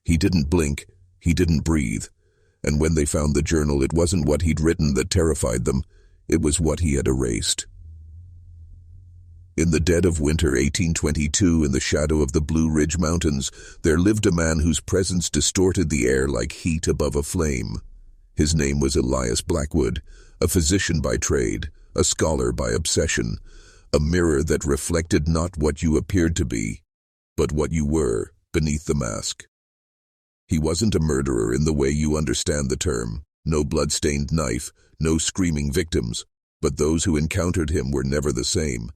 He didn't blink, he didn't breathe. And when they found the journal, it wasn't what he'd written that terrified them, it was what he had erased. In the dead of winter 1822, in the shadow of the Blue Ridge Mountains, there lived a man whose presence distorted the air like heat above a flame. His name was Elias Blackwood, a physician by trade, a scholar by obsession, a mirror that reflected not what you appeared to be, but what you were beneath the mask. He wasn't a murderer in the way you understand the term, no blood-stained knife, no screaming victims, but those who encountered him were never the same.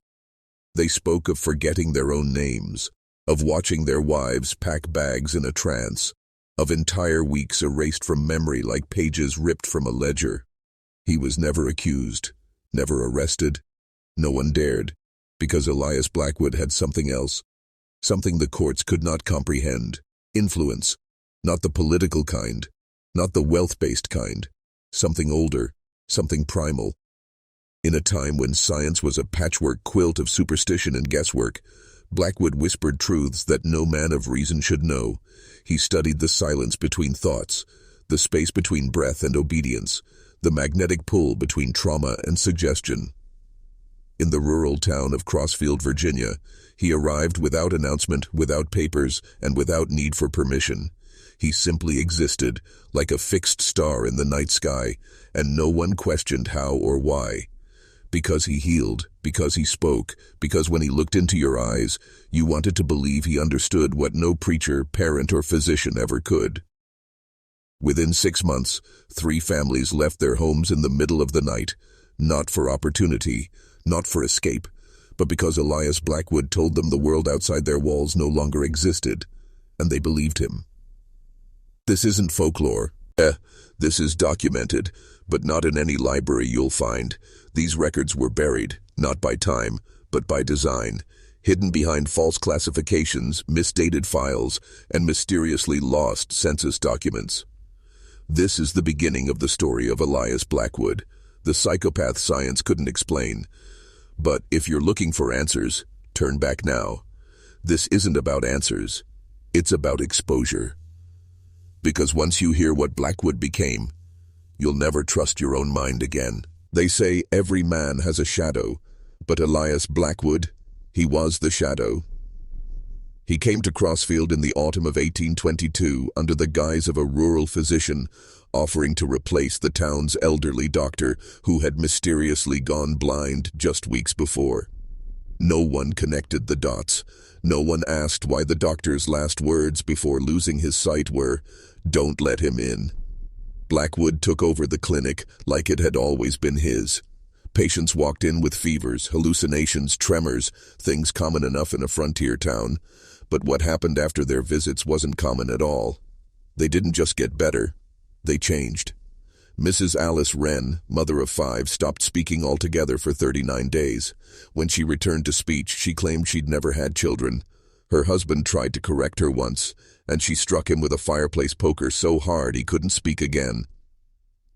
They spoke of forgetting their own names, of watching their wives pack bags in a trance, of entire weeks erased from memory like pages ripped from a ledger. He was never accused, never arrested. No one dared, because Elias Blackwood had something else, something the courts could not comprehend. Influence, not the political kind, not the wealth-based kind, something older, something primal. In a time when science was a patchwork quilt of superstition and guesswork, Blackwood whispered truths that no man of reason should know. He studied the silence between thoughts, the space between breath and obedience, the magnetic pull between trauma and suggestion. In the rural town of Crossfield, Virginia, he arrived without announcement, without papers, and without need for permission. He simply existed, like a fixed star in the night sky, and no one questioned how or why. Because he healed, because he spoke, because when he looked into your eyes, you wanted to believe he understood what no preacher, parent, or physician ever could. Within 6 months, 3 families left their homes in the middle of the night, not for opportunity, not for escape, but because Elias Blackwood told them the world outside their walls no longer existed, and they believed him. This isn't folklore. This is documented, but not in any library you'll find. These records were buried, not by time, but by design, hidden behind false classifications, misdated files, and mysteriously lost census documents. This is the beginning of the story of Elias Blackwood, the psychopath science couldn't explain. But if you're looking for answers, turn back now. This isn't about answers. It's about exposure. Because once you hear what Blackwood became, you'll never trust your own mind again. They say every man has a shadow, but Elias Blackwood, he was the shadow. He came to Crossfield in the autumn of 1822 under the guise of a rural physician, offering to replace the town's elderly doctor who had mysteriously gone blind just weeks before. No one connected the dots. No one asked why the doctor's last words before losing his sight were, "Don't let him in." Blackwood took over the clinic like it had always been his. Patients walked in with fevers, hallucinations, tremors, things common enough in a frontier town. But what happened after their visits wasn't common at all. They didn't just get better, they changed. Mrs. Alice Wren, mother of 5, stopped speaking altogether for 39 days. When she returned to speech, she claimed she'd never had children. Her husband tried to correct her once, and she struck him with a fireplace poker so hard he couldn't speak again.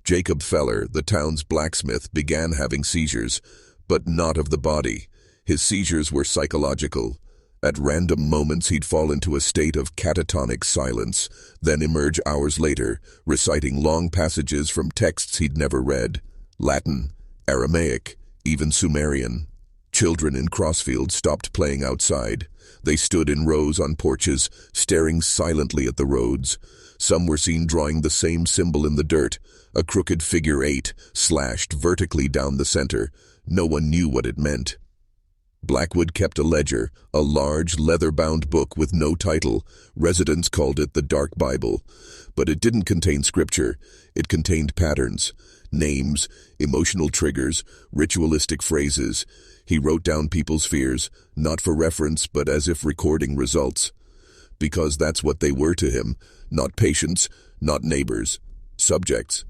Jacob Feller, the town's blacksmith, began having seizures, but not of the body. His seizures were psychological. At random moments he'd fall into a state of catatonic silence, then emerge hours later, reciting long passages from texts he'd never read. Latin, Aramaic, even Sumerian. Children in Crossfield stopped playing outside. They stood in rows on porches, staring silently at the roads. Some were seen drawing the same symbol in the dirt, a crooked figure 8, slashed vertically down the center. No one knew what it meant. Blackwood kept a ledger, a large leather-bound book with no title. Residents called it the Dark Bible. But it didn't contain scripture. It contained patterns, names, emotional triggers, ritualistic phrases. He wrote down people's fears, not for reference, but as if recording results. Because that's what they were to him, not patients, not neighbors, subjects.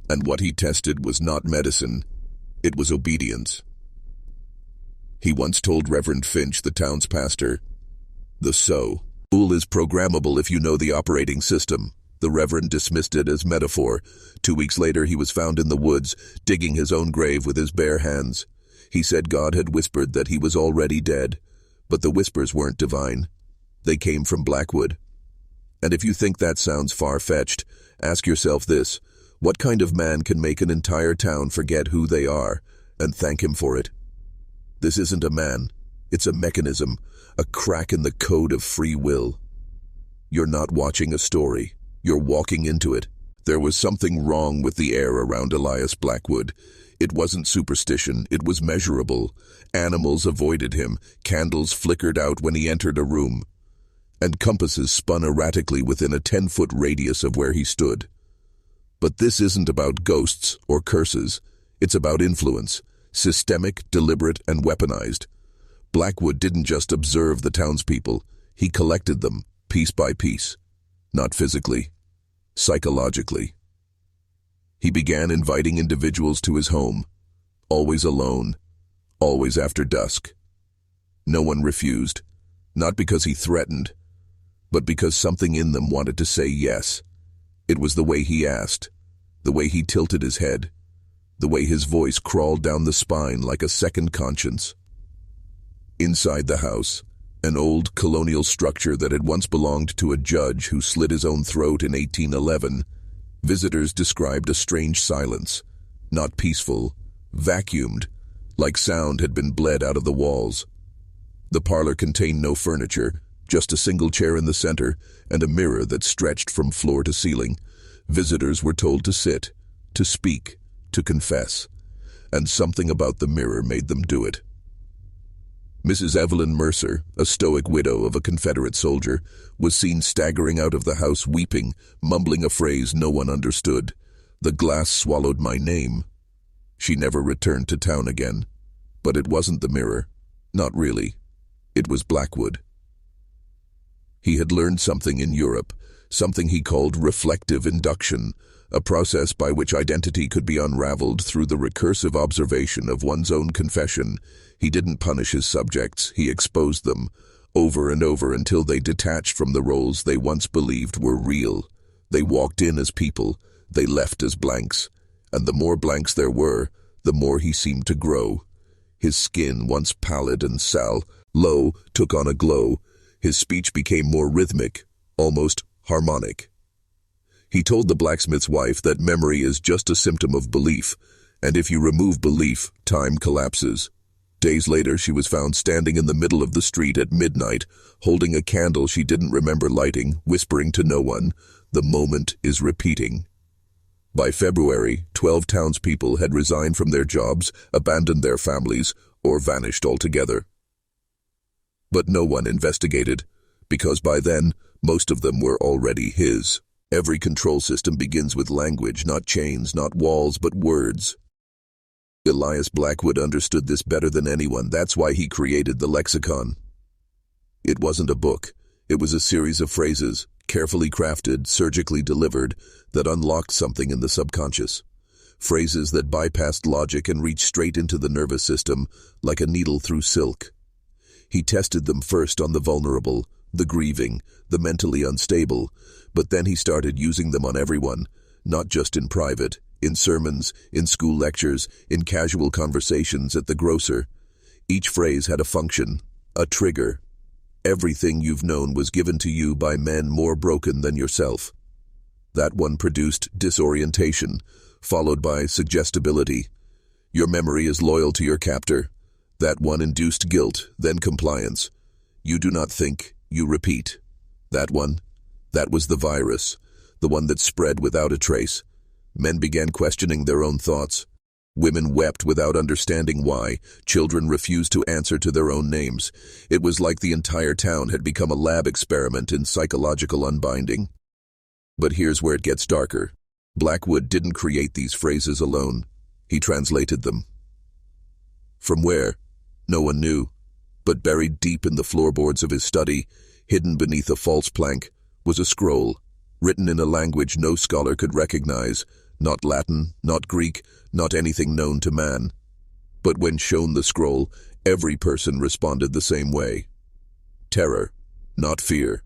And what he tested was not medicine, it was obedience. He once told Reverend Finch, the town's pastor, "The soul is programmable if you know the operating system." The Reverend dismissed it as metaphor. 2 weeks later, he was found in the woods, digging his own grave with his bare hands. He said God had whispered that he was already dead, but the whispers weren't divine. They came from Blackwood. And if you think that sounds far-fetched, ask yourself this: what kind of man can make an entire town forget who they are and thank him for it? This isn't a man. It's a mechanism, a crack in the code of free will. You're not watching a story. You're walking into it. There was something wrong with the air around Elias Blackwood. It wasn't superstition, it was measurable. Animals avoided him, candles flickered out when he entered a room, and compasses spun erratically within a 10-foot radius of where he stood. But this isn't about ghosts or curses. It's about influence, systemic, deliberate, and weaponized. Blackwood didn't just observe the townspeople. He collected them, piece by piece. Not physically, psychologically. He began inviting individuals to his home, always alone, always after dusk. No one refused, not because he threatened, but because something in them wanted to say yes. It was the way he asked, the way he tilted his head, the way his voice crawled down the spine like a second conscience. Inside the house, an old colonial structure that had once belonged to a judge who slit his own throat in 1811, visitors described a strange silence, not peaceful, vacuumed, like sound had been bled out of the walls. The parlor contained no furniture, just a single chair in the center and a mirror that stretched from floor to ceiling. Visitors were told to sit, to speak, to confess, and something about the mirror made them do it. Mrs. Evelyn Mercer, a stoic widow of a Confederate soldier, was seen staggering out of the house weeping, mumbling a phrase no one understood. "The glass swallowed my name." She never returned to town again. But it wasn't the mirror. Not really. It was Blackwood. He had learned something in Europe, something he called reflective induction, a process by which identity could be unraveled through the recursive observation of one's own confession. He didn't punish his subjects, he exposed them, over and over until they detached from the roles they once believed were real. They walked in as people, they left as blanks, and the more blanks there were, the more he seemed to grow. His skin, once pallid and sallow, took on a glow. His speech became more rhythmic, almost harmonic. He told the blacksmith's wife that memory is just a symptom of belief, and if you remove belief, time collapses. Days later, she was found standing in the middle of the street at midnight, holding a candle she didn't remember lighting, whispering to no one, "The moment is repeating." By February, 12 townspeople had resigned from their jobs, abandoned their families, or vanished altogether. But no one investigated, because by then, most of them were already his. Every control system begins with language, not chains, not walls, but words. Elias Blackwood understood this better than anyone. That's why he created the lexicon. It wasn't a book. It was a series of phrases, carefully crafted, surgically delivered, that unlocked something in the subconscious. Phrases that bypassed logic and reached straight into the nervous system, like a needle through silk. He tested them first on the vulnerable, the grieving, the mentally unstable, but then he started using them on everyone, not just in private, in sermons, in school lectures, in casual conversations at the grocer. Each phrase had a function, a trigger. Everything you've known was given to you by men more broken than yourself. That one produced disorientation, followed by suggestibility. Your memory is loyal to your captor. That one induced guilt, then compliance. You do not think, you repeat. That one, that was the virus, the one that spread without a trace. Men began questioning their own thoughts. Women wept without understanding why. Children refused to answer to their own names. It was like the entire town had become a lab experiment in psychological unbinding. But here's where it gets darker. Blackwood didn't create these phrases alone. He translated them. From where? No one knew. But buried deep in the floorboards of his study, hidden beneath a false plank, was a scroll, written in a language no scholar could recognize, not Latin, not Greek, not anything known to man. But when shown the scroll, every person responded the same way. Terror, not fear.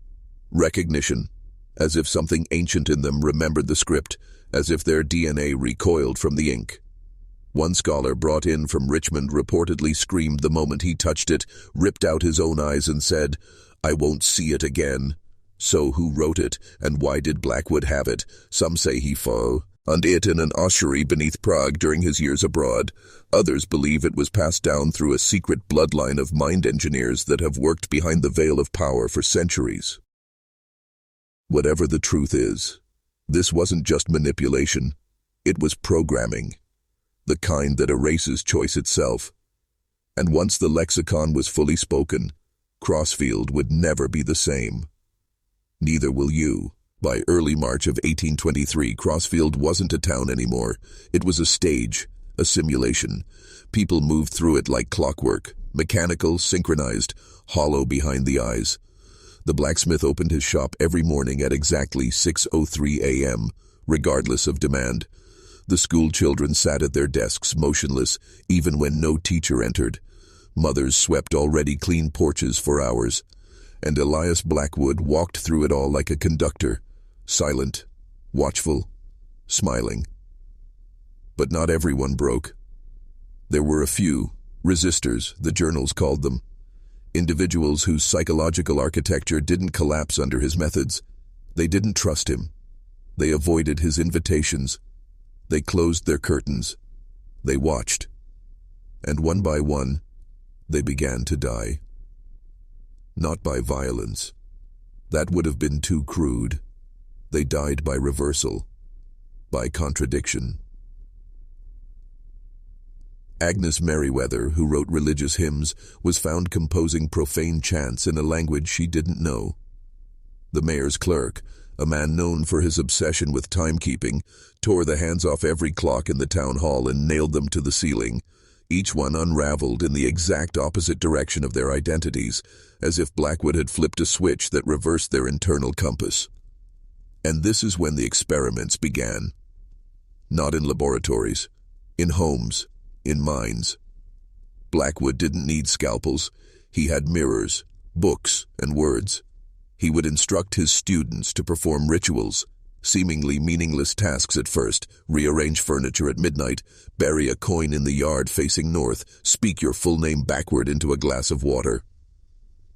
Recognition, as if something ancient in them remembered the script, as if their DNA recoiled from the ink. One scholar brought in from Richmond reportedly screamed the moment he touched it, ripped out his own eyes and said, "I won't see it again." So who wrote it, and why did Blackwood have it? Some say he found it in an ossuary beneath Prague during his years abroad. Others believe it was passed down through a secret bloodline of mind engineers that have worked behind the veil of power for centuries. Whatever the truth is, this wasn't just manipulation. It was programming, the kind that erases choice itself. And once the lexicon was fully spoken, Crossfield would never be the same. Neither will you. By early March of 1823, Crossfield wasn't a town anymore. It was a stage, a simulation. People moved through it like clockwork, mechanical, synchronized, hollow behind the eyes. The blacksmith opened his shop every morning at exactly 6:03 a.m., regardless of demand. The school children sat at their desks motionless, even when no teacher entered. Mothers swept already clean porches for hours, and Elias Blackwood walked through it all like a conductor, silent, watchful, smiling. But not everyone broke. There were a few, resistors, the journals called them. Individuals whose psychological architecture didn't collapse under his methods. They didn't trust him. They avoided his invitations. They closed their curtains. They watched. And one by one, they began to die. Not by violence. That would have been too crude. They died by reversal, by contradiction. Agnes Merriweather, who wrote religious hymns, was found composing profane chants in a language she didn't know. The mayor's clerk, a man known for his obsession with timekeeping, tore the hands off every clock in the town hall and nailed them to the ceiling. Each one unraveled in the exact opposite direction of their identities, as if Blackwood had flipped a switch that reversed their internal compass. And this is when the experiments began. Not in laboratories, in homes, in minds. Blackwood didn't need scalpels. He had mirrors, books, and words. He would instruct his students to perform rituals, seemingly meaningless tasks at first: rearrange furniture at midnight, bury a coin in the yard facing north, speak your full name backward into a glass of water.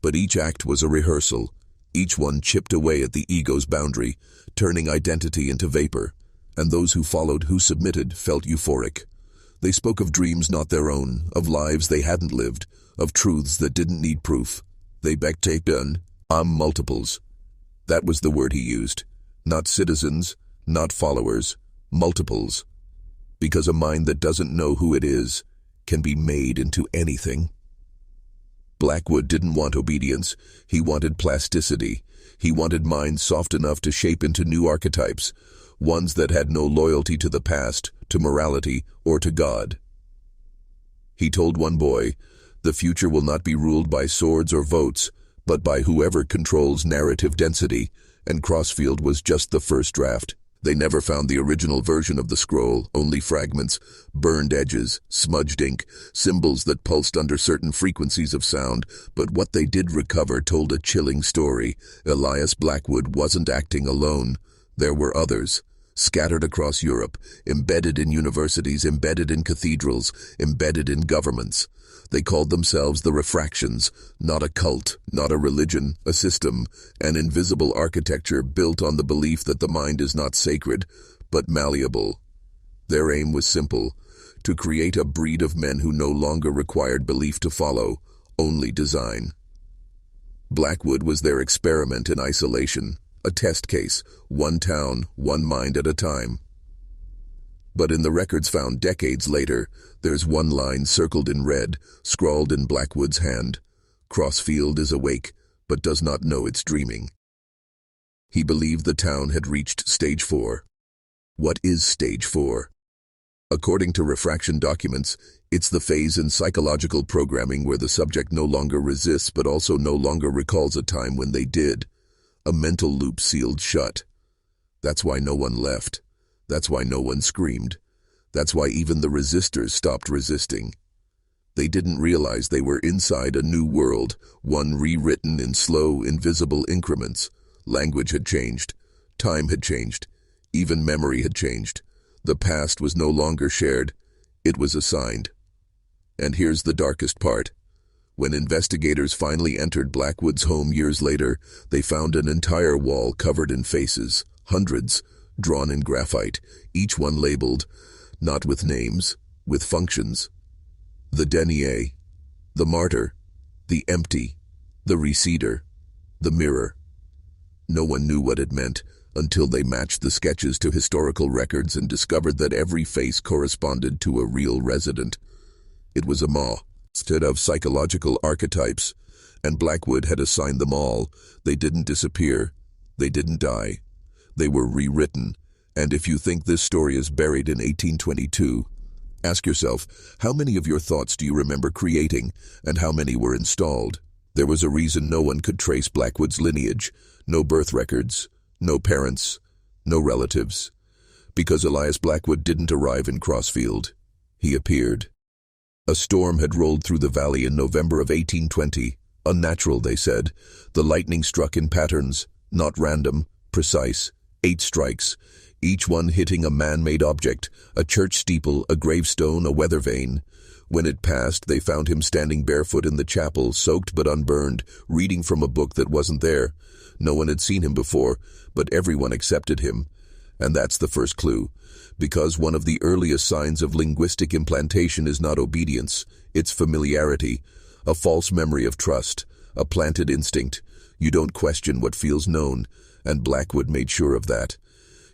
But each act was a rehearsal. Each one chipped away at the ego's boundary, turning identity into vapor, and those who followed, who submitted, felt euphoric. They spoke of dreams not their own, of lives they hadn't lived, of truths that didn't need proof. They begged multiples. That was the word he used. Not citizens, not followers, multiples. Because a mind that doesn't know who it is can be made into anything. Blackwood didn't want obedience. He wanted plasticity. He wanted minds soft enough to shape into new archetypes, ones that had no loyalty to the past, to morality, or to God. He told one boy, "The future will not be ruled by swords or votes, but by whoever controls narrative density," and Crossfield was just the first draft. They never found the original version of the scroll, only fragments, burned edges, smudged ink, symbols that pulsed under certain frequencies of sound, but what they did recover told a chilling story. Elias Blackwood wasn't acting alone. There were others, scattered across Europe, embedded in universities, embedded in cathedrals, embedded in governments. They called themselves the Refractions, not a cult, not a religion, a system, an invisible architecture built on the belief that the mind is not sacred, but malleable. Their aim was simple: to create a breed of men who no longer required belief to follow, only design. Blackwood was their experiment in isolation, a test case, one town, one mind at a time. But in the records found decades later, there's one line circled in red, scrawled in Blackwood's hand: Crossfield is awake, but does not know it's dreaming. He believed the town had reached stage 4. What is stage 4? According to refraction documents, it's the phase in psychological programming where the subject no longer resists but also no longer recalls a time when they did. A mental loop sealed shut. That's why no one left. That's why no one screamed. That's why even the resistors stopped resisting. They didn't realize they were inside a new world, one rewritten in slow, invisible increments. Language had changed. Time had changed. Even memory had changed. The past was no longer shared. It was assigned. And here's the darkest part. When investigators finally entered Blackwood's home years later, they found an entire wall covered in faces, hundreds, drawn in graphite, each one labeled, not with names, with functions. The denier, the martyr, the empty, the receder, the mirror. No one knew what it meant until they matched the sketches to historical records and discovered that every face corresponded to a real resident. It was a maw, instead of psychological archetypes, and Blackwood had assigned them all. They didn't disappear. They didn't die. They were rewritten. And if you think this story is buried in 1822, ask yourself, how many of your thoughts do you remember creating, and how many were installed? There was a reason no one could trace Blackwood's lineage. No birth records, no parents, no relatives. Because Elias Blackwood didn't arrive in Crossfield. He appeared. A storm had rolled through the valley in November of 1820. Unnatural, they said. The lightning struck in patterns, not random, precise. 8 strikes, each one hitting a man-made object, a church steeple, a gravestone, a weather vane. When it passed, they found him standing barefoot in the chapel, soaked but unburned, reading from a book that wasn't there. No one had seen him before, but everyone accepted him. And that's the first clue. Because one of the earliest signs of linguistic implantation is not obedience, it's familiarity, a false memory of trust, a planted instinct. You don't question what feels known, and Blackwood made sure of that.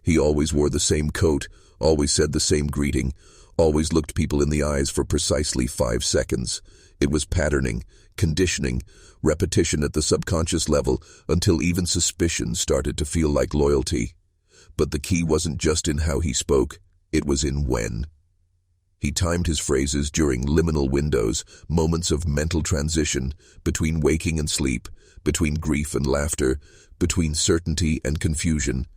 He always wore the same coat, always said the same greeting, always looked people in the eyes for precisely 5 seconds. It was patterning, conditioning, repetition at the subconscious level until even suspicion started to feel like loyalty. But the key wasn't just in how he spoke, it was in when. He timed his phrases during liminal windows, moments of mental transition, between waking and sleep, between grief and laughter, between certainty and confusion.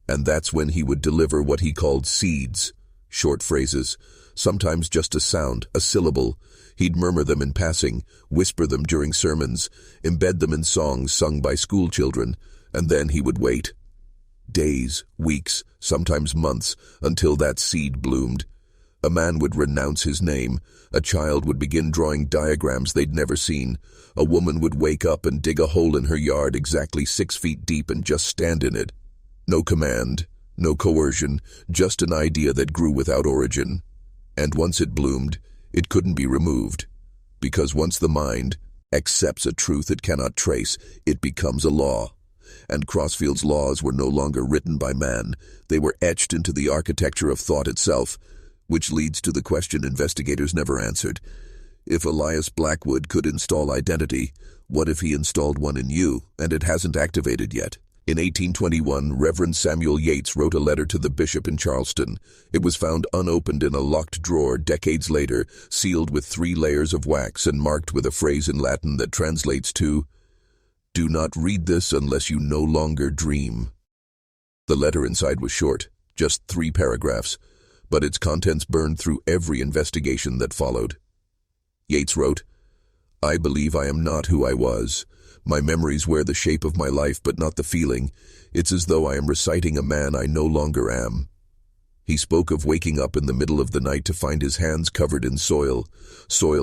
And that's when he would deliver what he called seeds, short phrases, sometimes just a sound, a syllable. He'd murmur them in passing, whisper them during sermons, embed them in songs sung by schoolchildren, and then he would wait. Days, weeks, sometimes months, until that seed bloomed. A man would renounce his name. A child would begin drawing diagrams they'd never seen. A woman would wake up and dig a hole in her yard exactly 6 feet deep and just stand in it. No command, no coercion, just an idea that grew without origin. And once it bloomed, it couldn't be removed. Because once the mind accepts a truth it cannot trace, it becomes a law. And Crossfield's laws were no longer written by man. They were etched into the architecture of thought itself, which leads to the question investigators never answered. If Elias Blackwood could install identity, what if he installed one in you, and it hasn't activated yet? In 1821, Reverend Samuel Yates wrote a letter to the bishop in Charleston. It was found unopened in a locked drawer decades later, sealed with 3 layers of wax and marked with a phrase in Latin that translates to, "Do not read this unless you no longer dream." The letter inside was short, just 3 paragraphs, but its contents burned through every investigation that followed. Yates wrote, "I believe I am not who I was. My memories wear the shape of my life but not the feeling. It's as though I am reciting a man I no longer am." He spoke of waking up in the middle of the night to find his hands covered in soil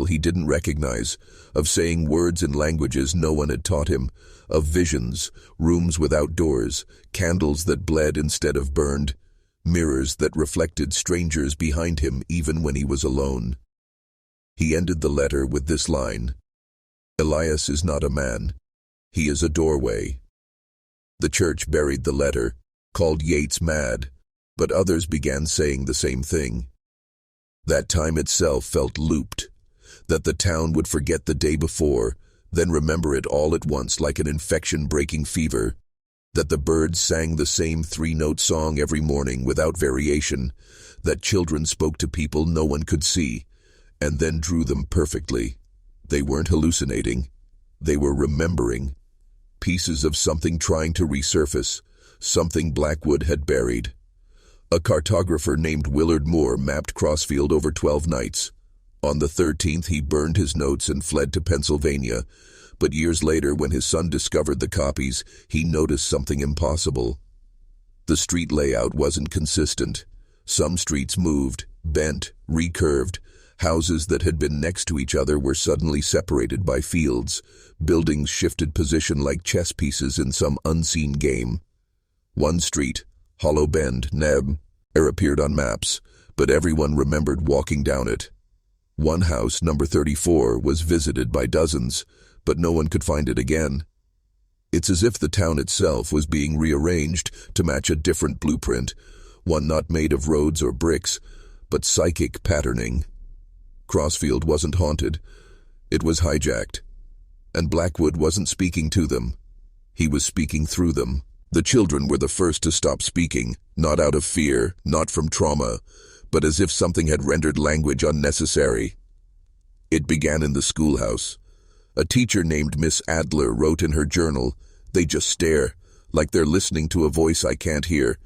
he didn't recognize, of saying words in languages no one had taught him, of visions, rooms without doors, candles that bled instead of burned, mirrors that reflected strangers behind him even when he was alone. He ended the letter with this line, "Elias is not a man. He is a doorway." The church buried the letter, called Yates mad, but others began saying the same thing. That time itself felt looped, that the town would forget the day before, then remember it all at once like an infection-breaking fever, that the birds sang the same 3-note song every morning without variation, that children spoke to people no one could see, and then drew them perfectly. They weren't hallucinating. They were remembering. Pieces of something trying to resurface, something Blackwood had buried. A cartographer named Willard Moore mapped Crossfield over 12 nights. On the 13th, he burned his notes and fled to Pennsylvania, but years later, when his son discovered the copies, he noticed something impossible. The street layout wasn't consistent. Some streets moved, bent, recurved. Houses that had been next to each other were suddenly separated by fields. Buildings shifted position like chess pieces in some unseen game. One street, Hollow Bend, Neb, appeared on maps, but everyone remembered walking down it. One house, number 34, was visited by dozens, but no one could find it again. It's as if the town itself was being rearranged to match a different blueprint, one not made of roads or bricks, but psychic patterning. Crossfield wasn't haunted. It was hijacked. And Blackwood wasn't speaking to them. He was speaking through them. The children were the first to stop speaking, not out of fear, not from trauma, but as if something had rendered language unnecessary. It began in the schoolhouse. A teacher named Miss Adler wrote in her journal, "They just stare, like they're listening to a voice I can't hear,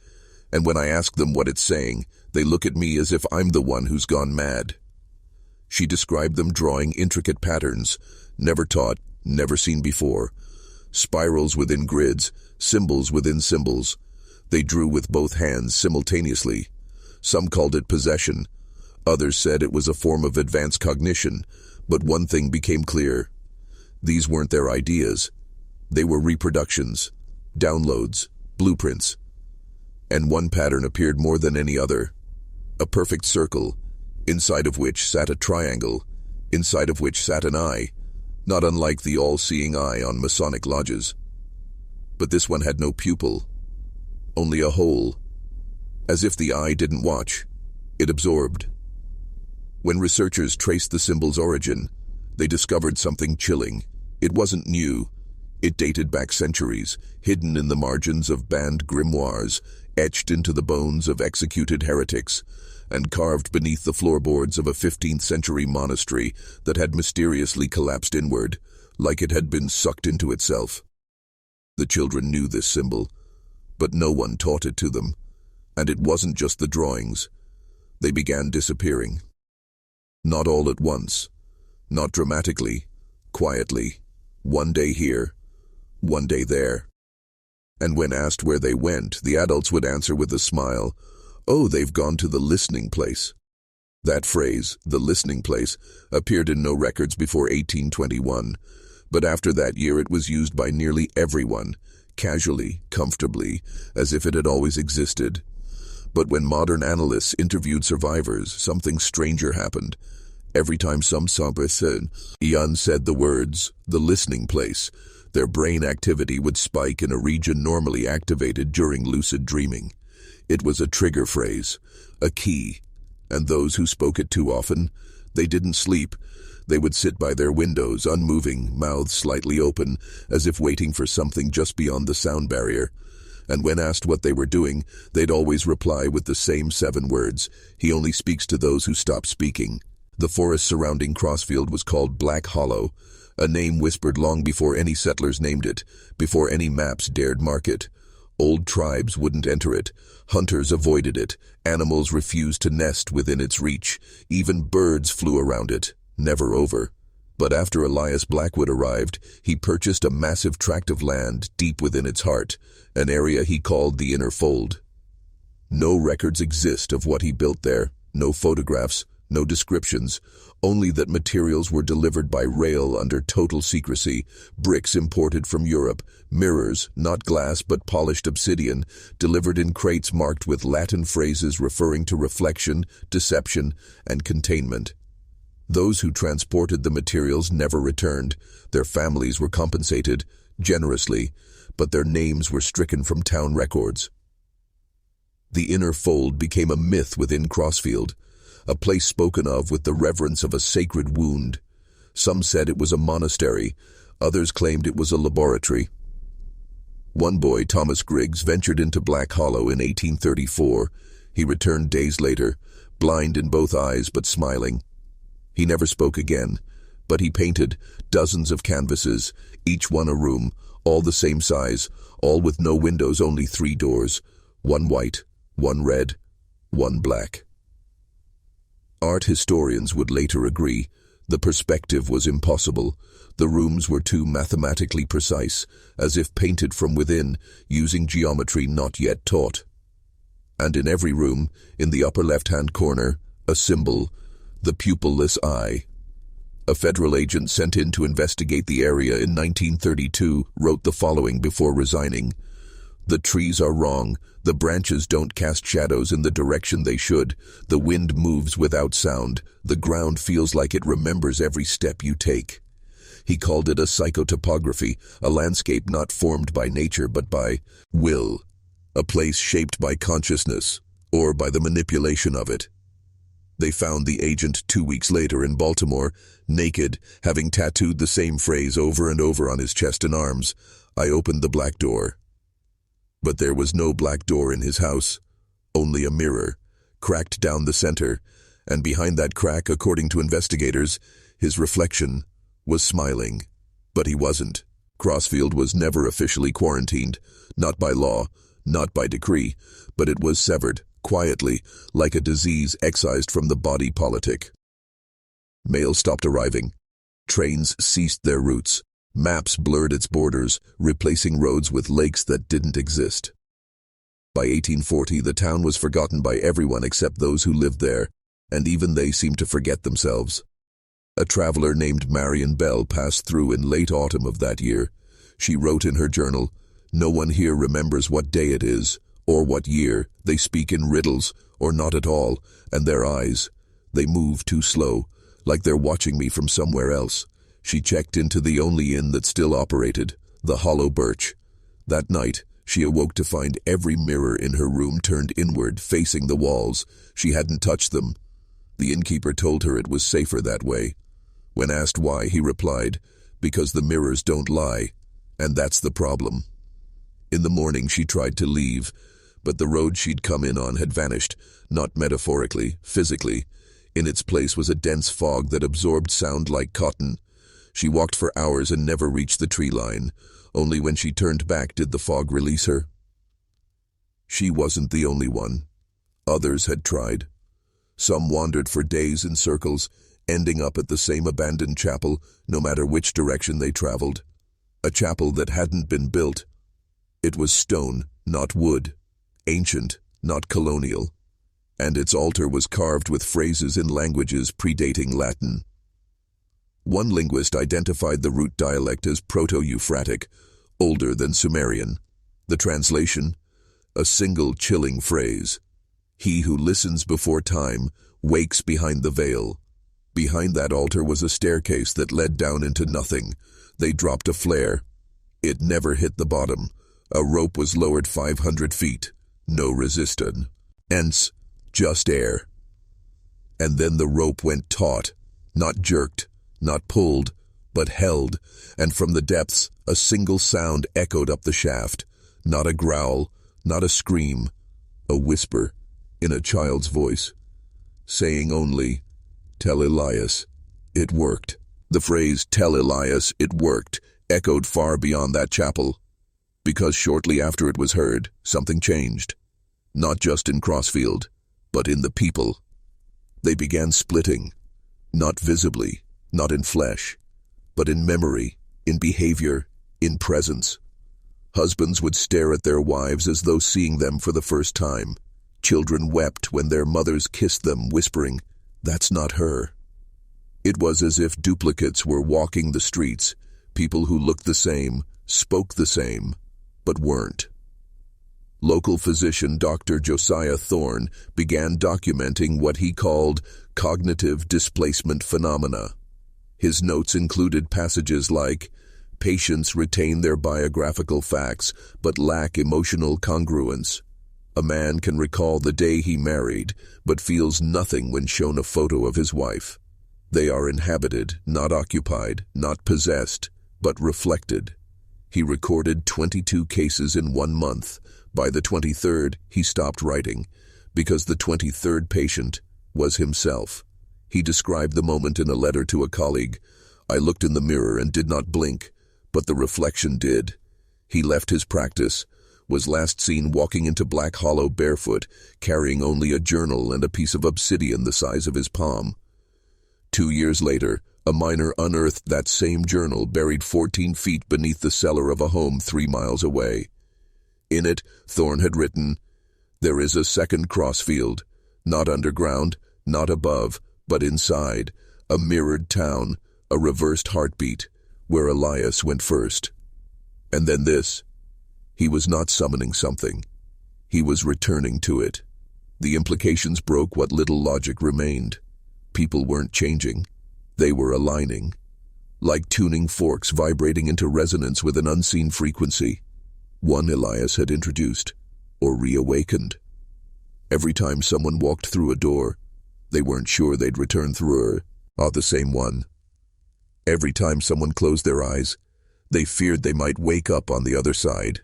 and when I ask them what it's saying, they look at me as if I'm the one who's gone mad." She described them drawing intricate patterns, never taught, never seen before. Spirals within grids, symbols within symbols. They drew with both hands simultaneously. Some called it possession. Others said it was a form of advanced cognition, but one thing became clear. These weren't their ideas. They were reproductions, downloads, blueprints. And one pattern appeared more than any other. A perfect circle, inside of which sat a triangle, inside of which sat an eye, not unlike the all-seeing eye on Masonic lodges. But this one had no pupil, only a hole. As if the eye didn't watch, it absorbed. When researchers traced the symbol's origin, they discovered something chilling. It wasn't new. It dated back centuries, hidden in the margins of banned grimoires, etched into the bones of executed heretics, and carved beneath the floorboards of a 15th-century monastery that had mysteriously collapsed inward, like it had been sucked into itself. The children knew this symbol, but no one taught it to them. And it wasn't just the drawings. They began disappearing. Not all at once, not dramatically, quietly, one day here, one day there. And when asked where they went, the adults would answer with a smile, "Oh, they've gone to the listening place." That phrase, the listening place, appeared in no records before 1821, but after that year it was used by nearly everyone, casually, comfortably, as if it had always existed. But when modern analysts interviewed survivors, something stranger happened. Every time some person said the words, "the listening place," their brain activity would spike in a region normally activated during lucid dreaming. It was a trigger phrase, a key, and those who spoke it too often, they didn't sleep. They would sit by their windows, unmoving, mouths slightly open, as if waiting for something just beyond the sound barrier. And when asked what they were doing, they'd always reply with the same 7 words, "He only speaks to those who stop speaking." The forest surrounding Crossfield was called Black Hollow, a name whispered long before any settlers named it, before any maps dared mark it. Old tribes wouldn't enter it, hunters avoided it, animals refused to nest within its reach, even birds flew around it, never over. But after Elias Blackwood arrived, he purchased a massive tract of land deep within its heart, an area he called the Inner Fold. No records exist of what he built there, no photographs, no descriptions, only that materials were delivered by rail under total secrecy, bricks imported from Europe, mirrors, not glass but polished obsidian, delivered in crates marked with Latin phrases referring to reflection, deception, and containment. Those who transported the materials never returned. Their families were compensated, generously, but their names were stricken from town records. The Inner Fold became a myth within Crossfield, a place spoken of with the reverence of a sacred wound. Some said it was a monastery, others claimed it was a laboratory. One boy, Thomas Griggs, ventured into Black Hollow in 1834. He returned days later, blind in both eyes but smiling. He never spoke again, but he painted dozens of canvases, each one a room, all the same size, all with no windows, only 3 doors, one white, one red, one black. Art historians would later agree, the perspective was impossible. The rooms were too mathematically precise, as if painted from within, using geometry not yet taught. And in every room, in the upper left-hand corner, a symbol, The pupilless eye. A federal agent sent in to investigate the area in 1932 wrote the following before resigning. The trees are wrong. The branches don't cast shadows in the direction they should. The wind moves without sound. The ground feels like it remembers every step you take. He called it a psychotopography, a landscape not formed by nature but by will, a place shaped by consciousness, or by the manipulation of it. They found the agent 2 weeks later in Baltimore, naked, having tattooed the same phrase over and over on his chest and arms. I opened the black door. But there was no black door in his house, only a mirror, cracked down the center, and behind that crack, according to investigators, his reflection was smiling. But he wasn't. Crossfield was never officially quarantined, not by law, not by decree, but it was severed, quietly, like a disease excised from the body politic. Mail stopped arriving. Trains ceased their routes. Maps blurred its borders, replacing roads with lakes that didn't exist. By 1840, the town was forgotten by everyone except those who lived there, and even they seemed to forget themselves. A traveler named Marion Bell passed through in late autumn of that year. She wrote in her journal, "No one here remembers what day it is, or what year. They speak in riddles, or not at all, and their eyes, they move too slow, like they're watching me from somewhere else." She checked into the only inn that still operated, the Hollow Birch. That night, she awoke to find every mirror in her room turned inward, facing the walls. She hadn't touched them. The innkeeper told her it was safer that way. When asked why, he replied, "Because the mirrors don't lie, and that's the problem." In the morning, she tried to leave, but the road she'd come in on had vanished, not metaphorically, physically. In its place was a dense fog that absorbed sound like cotton. She walked for hours and never reached the tree line. Only when she turned back did the fog release her. She wasn't the only one. Others had tried. Some wandered for days in circles, ending up at the same abandoned chapel, no matter which direction they traveled. A chapel that hadn't been built. It was stone, not wood. Ancient, not colonial. And its altar was carved with phrases in languages predating Latin. One linguist identified the root dialect as Proto-Euphratic, older than Sumerian. The translation? A single chilling phrase. He who listens before time wakes behind the veil. Behind that altar was a staircase that led down into nothing. They dropped a flare. It never hit the bottom. A rope was lowered 500 feet. No resistance. Hence, just air. And then the rope went taut, not jerked, not pulled, but held, and from the depths a single sound echoed up the shaft. Not a growl, not a scream, a whisper in a child's voice, saying only, "Tell Elias, it worked." The phrase, "Tell Elias, it worked," echoed far beyond that chapel, because shortly after it was heard, something changed. Not just in Crossfield, but in the people. They began splitting, not visibly, not in flesh, but in memory, in behavior, in presence. Husbands would stare at their wives as though seeing them for the first time. Children wept when their mothers kissed them, whispering, "That's not her." It was as if duplicates were walking the streets, people who looked the same, spoke the same, but weren't. Local physician Dr. Josiah Thorne began documenting what he called cognitive displacement phenomena. His notes included passages like, "Patients retain their biographical facts but lack emotional congruence. A man can recall the day he married but feels nothing when shown a photo of his wife. They are inhabited, not occupied, not possessed, but reflected." He recorded 22 cases in 1 month. By the 23rd, he stopped writing, because the 23rd patient was himself. He described the moment in a letter to a colleague. "I looked in the mirror and did not blink, but the reflection did." He left his practice, was last seen walking into Black Hollow barefoot, carrying only a journal and a piece of obsidian the size of his palm. 2 years later, a miner unearthed that same journal buried 14 feet beneath the cellar of a home 3 miles away. In it, Thorne had written, "There is a second Crossfield, not underground, not above, But inside, a mirrored town, a reversed heartbeat, where Elias went first. And then this. He was not summoning something. He was returning to it. The implications broke what little logic remained. People weren't changing. They were aligning. Like tuning forks vibrating into resonance with an unseen frequency. One Elias had introduced, or reawakened. Every time someone walked through a door, they weren't sure they'd return through the same one. Every time someone closed their eyes, they feared they might wake up on the other side.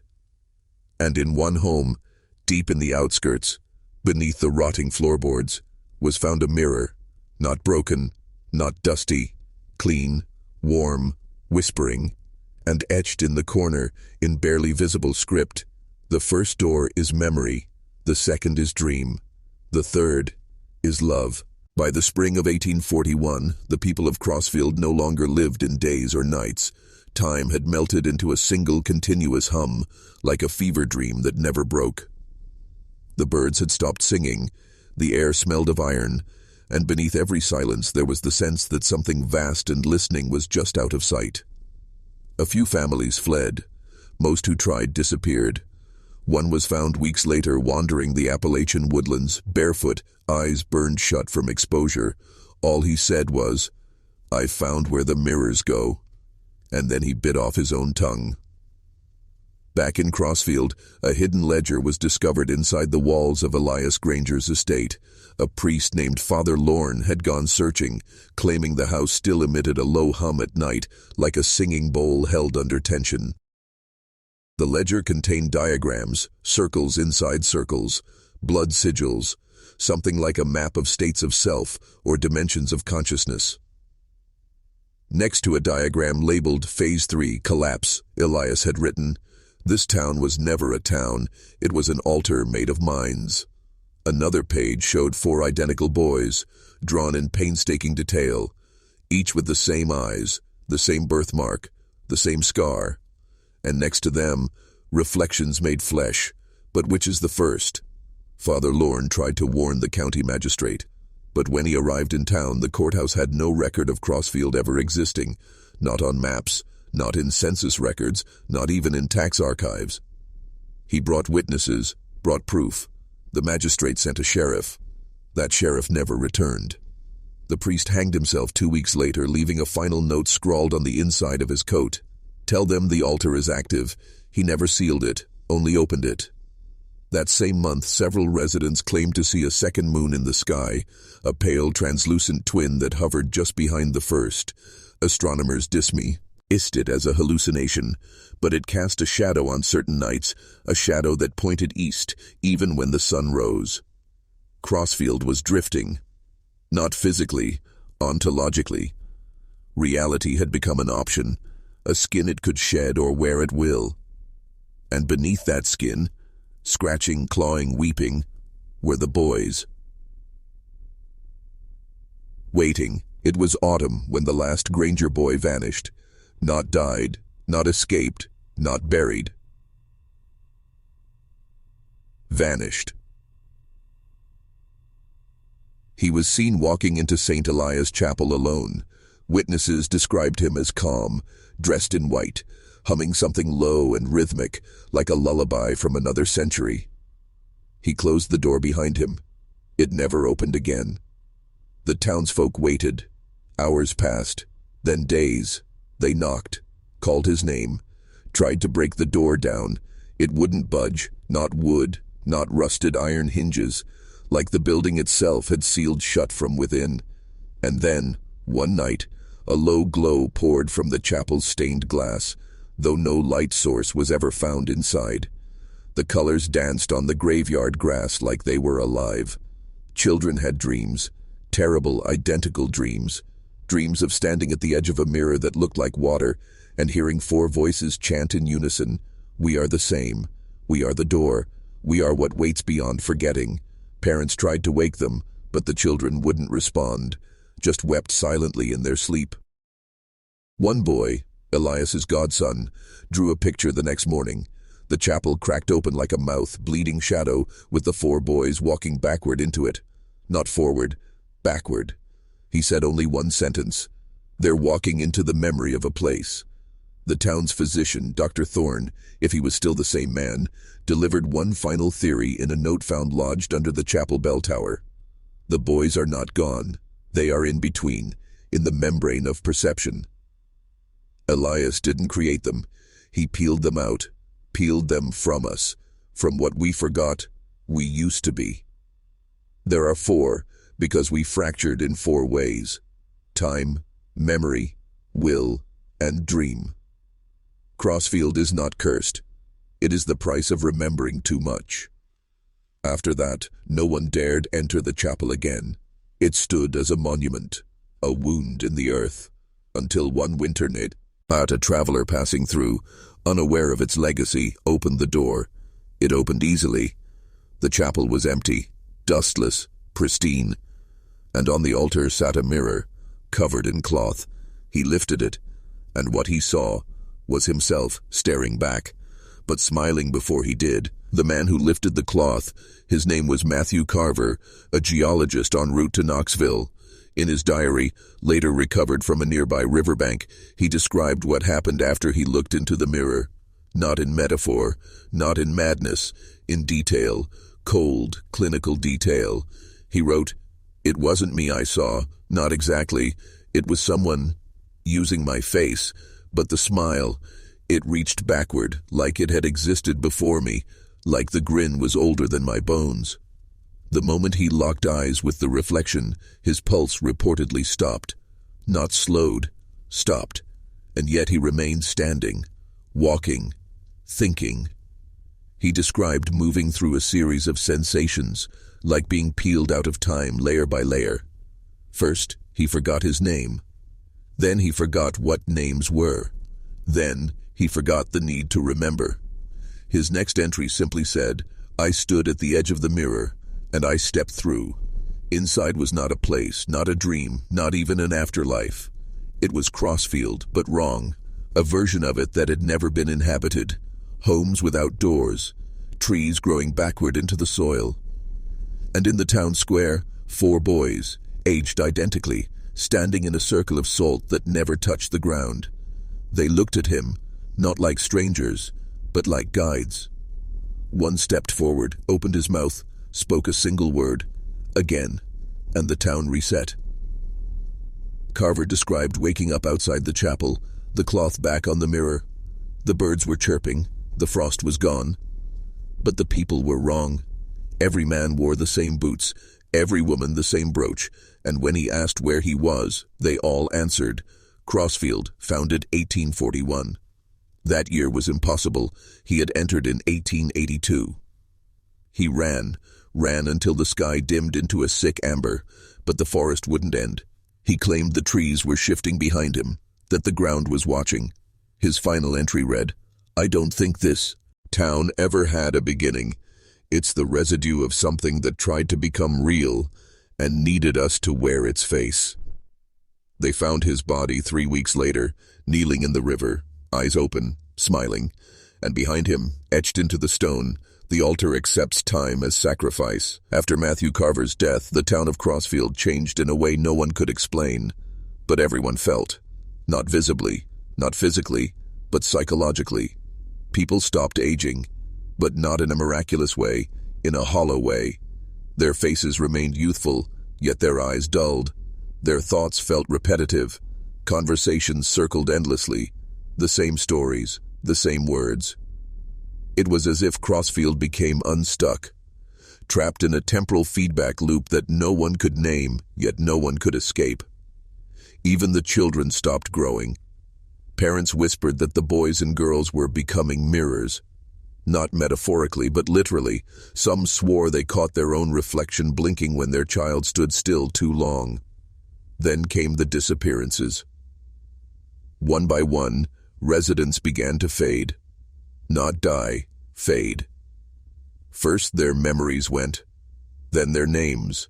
And in one home, deep in the outskirts, beneath the rotting floorboards, was found a mirror, not broken, not dusty, clean, warm, whispering, and etched in the corner, in barely visible script, the first door is memory, the second is dream, the third is love. By the spring of 1841, the people of Crossfield no longer lived in days or nights. Time had melted into a single continuous hum, like a fever dream that never broke. The birds had stopped singing, the air smelled of iron, and beneath every silence there was the sense that something vast and listening was just out of sight. A few families fled. Most who tried disappeared. One was found weeks later wandering the Appalachian woodlands, barefoot, eyes burned shut from exposure. All he said was, "I found where the mirrors go." And then he bit off his own tongue. Back in Crossfield, a hidden ledger was discovered inside the walls of Elias Granger's estate. A priest named Father Lorne had gone searching, claiming the house still emitted a low hum at night, like a singing bowl held under tension. The ledger contained diagrams, circles inside circles, blood sigils, something like a map of states of self or dimensions of consciousness. Next to a diagram labeled Phase 3 Collapse, Elias had written, "This town was never a town, it was an altar made of minds." Another page showed 4 identical boys, drawn in painstaking detail, each with the same eyes, the same birthmark, the same scar. And next to them, reflections made flesh. But which is the first? Father Lorne tried to warn the county magistrate, but when he arrived in town, the courthouse had no record of Crossfield ever existing, not on maps, not in census records, not even in tax archives. He brought witnesses, brought proof. The magistrate sent a sheriff. That sheriff never returned. The priest hanged himself 2 weeks later, leaving a final note scrawled on the inside of his coat. "Tell them the altar is active. He never sealed it, only opened it." That same month, several residents claimed to see a second moon in the sky, a pale, translucent twin that hovered just behind the first. Astronomers dismissed it as a hallucination, but it cast a shadow on certain nights, a shadow that pointed east, even when the sun rose. Crossfield was drifting. Not physically, ontologically. Reality had become an option, a skin it could shed or wear at will. And beneath that skin, scratching, clawing, weeping, were the boys. Waiting. It was autumn when the last Granger boy vanished. Not died, not escaped, not buried. Vanished. He was seen walking into St. Elias Chapel alone. Witnesses described him as calm, dressed in white, humming something low and rhythmic, like a lullaby from another century. He closed the door behind him. It never opened again. The townsfolk waited. Hours passed, then days. They knocked, called his name, tried to break the door down. It wouldn't budge, not wood, not rusted iron hinges, like the building itself had sealed shut from within. And then, one night, a low glow poured from the chapel's stained glass, though no light source was ever found inside. The colors danced on the graveyard grass like they were alive. Children had dreams, terrible, identical dreams. Dreams of standing at the edge of a mirror that looked like water and hearing 4 voices chant in unison, "We are the same. We are the door. We are what waits beyond forgetting." Parents tried to wake them, but the children wouldn't respond, just wept silently in their sleep. One boy, Elias's godson, drew a picture the next morning. The chapel cracked open like a mouth, bleeding shadow, with the 4 boys walking backward into it. Not forward, backward. He said only one sentence. They're walking into the memory of a place. The town's physician, Dr. Thorne, if he was still the same man, delivered one final theory in a note found lodged under the chapel bell tower. The boys are not gone. They are in between, in the membrane of perception. Elias didn't create them. He peeled them out, peeled them from us, from what we forgot we used to be. There are four, because we fractured in four ways: time, memory, will, and dream. Crossfield is not cursed. It is the price of remembering too much. After that, no one dared enter the chapel again. It stood as a monument, a wound in the earth, until one winter night, a traveler passing through, unaware of its legacy, opened the door. It opened easily. The chapel was empty, dustless, pristine, and on the altar sat a mirror, covered in cloth. He lifted it, and what he saw was himself staring back, but smiling before he did. The man who lifted the cloth, his name was Matthew Carver, a geologist en route to Knoxville. In his diary, later recovered from a nearby riverbank, he described what happened after he looked into the mirror. Not in metaphor, not in madness, in detail, cold, clinical detail. He wrote, "It wasn't me I saw, not exactly. It was someone using my face, but the smile, it reached backward, like it had existed before me, like the grin was older than my bones." The moment he locked eyes with the reflection, his pulse reportedly stopped. Not slowed, stopped. And yet he remained standing, walking, thinking. He described moving through a series of sensations, like being peeled out of time layer by layer. First, he forgot his name. Then he forgot what names were. Then he forgot the need to remember. His next entry simply said, "I stood at the edge of the mirror, and I stepped through. Inside was not a place, not a dream, not even an afterlife. It was Crossfield, but wrong. A version of it that had never been inhabited. Homes without doors, trees growing backward into the soil. And in the town square, four boys, aged identically, standing in a circle of salt that never touched the ground. They looked at him, not like strangers, but like guides. One stepped forward, opened his mouth, spoke a single word, again, and the town reset." Carver described waking up outside the chapel, the cloth back on the mirror. The birds were chirping, the frost was gone. But the people were wrong. Every man wore the same boots, every woman the same brooch, and when he asked where he was, they all answered, "Crossfield, founded 1841. That year was impossible. He had entered in 1882. He ran until the sky dimmed into a sick amber, but the forest wouldn't end. He claimed the trees were shifting behind him, that the ground was watching. His final entry read, "I don't think this town ever had a beginning. It's the residue of something that tried to become real and needed us to wear its face." They found his body 3 weeks later, kneeling in the river, eyes open, smiling, and behind him, etched into the stone, the altar accepts time as sacrifice. After Matthew Carver's death, the town of Crossfield changed in a way no one could explain, but everyone felt. Not visibly, not physically, but psychologically. People stopped aging, but not in a miraculous way, in a hollow way. Their faces remained youthful, yet their eyes dulled. Their thoughts felt repetitive. Conversations circled endlessly. The same stories, the same words. It was as if Crossfield became unstuck, trapped in a temporal feedback loop that no one could name, yet no one could escape. Even the children stopped growing. Parents whispered that the boys and girls were becoming mirrors. Not metaphorically, but literally. Some swore they caught their own reflection blinking when their child stood still too long. Then came the disappearances. One by one, residents began to fade. Not die, fade. First their memories went, then their names,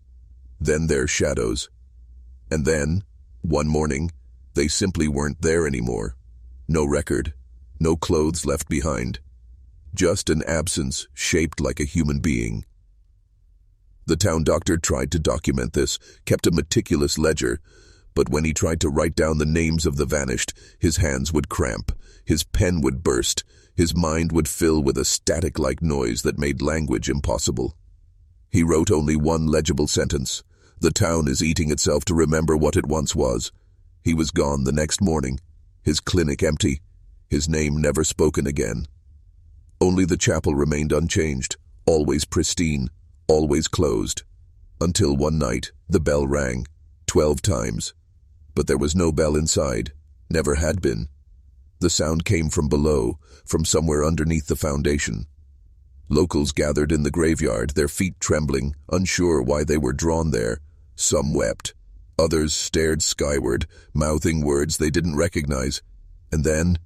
then their shadows. And then, one morning, they simply weren't there anymore. No record, no clothes left behind. Just an absence shaped like a human being. The town doctor tried to document this, kept a meticulous ledger, but when he tried to write down the names of the vanished, his hands would cramp, his pen would burst, his mind would fill with a static-like noise that made language impossible. He wrote only one legible sentence: "The town is eating itself to remember what it once was." He was gone the next morning, his clinic empty, his name never spoken again. Only the chapel remained unchanged, always pristine, always closed. Until one night, the bell rang, 12 times. But there was no bell inside, never had been. The sound came from below, from somewhere underneath the foundation. Locals gathered in the graveyard, their feet trembling, unsure why they were drawn there. Some wept. Others stared skyward, mouthing words they didn't recognize. And then,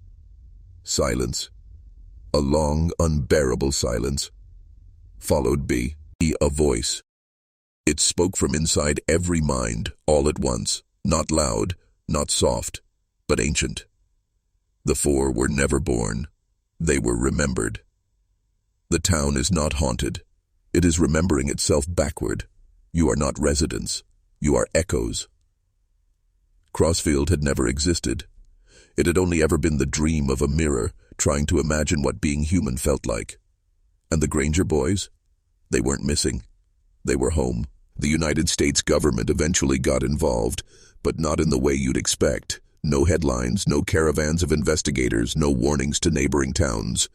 silence. A long, unbearable silence. Followed by a voice. It spoke from inside every mind, all at once. Not loud, not soft, but ancient. The four were never born. They were remembered. The town is not haunted. It is remembering itself backward. You are not residents. You are echoes. Crossfield had never existed. It had only ever been the dream of a mirror, trying to imagine what being human felt like. And the Granger boys? They weren't missing. They were home. The United States government eventually got involved, but not in the way you'd expect. No headlines, no caravans of investigators, no warnings to neighboring towns.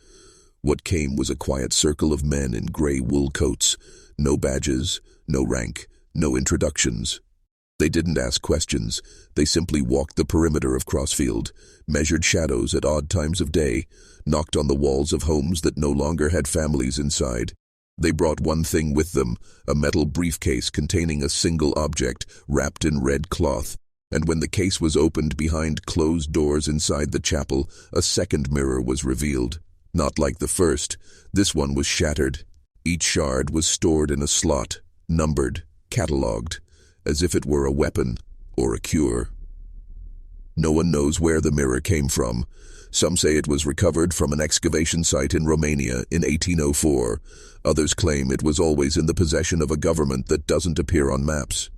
What came was a quiet circle of men in gray wool coats. No badges, no rank, no introductions. They didn't ask questions. They simply walked the perimeter of Crossfield, measured shadows at odd times of day, knocked on the walls of homes that no longer had families inside. They brought one thing with them, a metal briefcase containing a single object wrapped in red cloth. And when the case was opened behind closed doors inside the chapel, a second mirror was revealed. Not like the first, this one was shattered. Each shard was stored in a slot, numbered, catalogued, as if it were a weapon or a cure. No one knows where the mirror came from. Some say it was recovered from an excavation site in Romania in 1804. Others claim it was always in the possession of a government that doesn't appear on maps.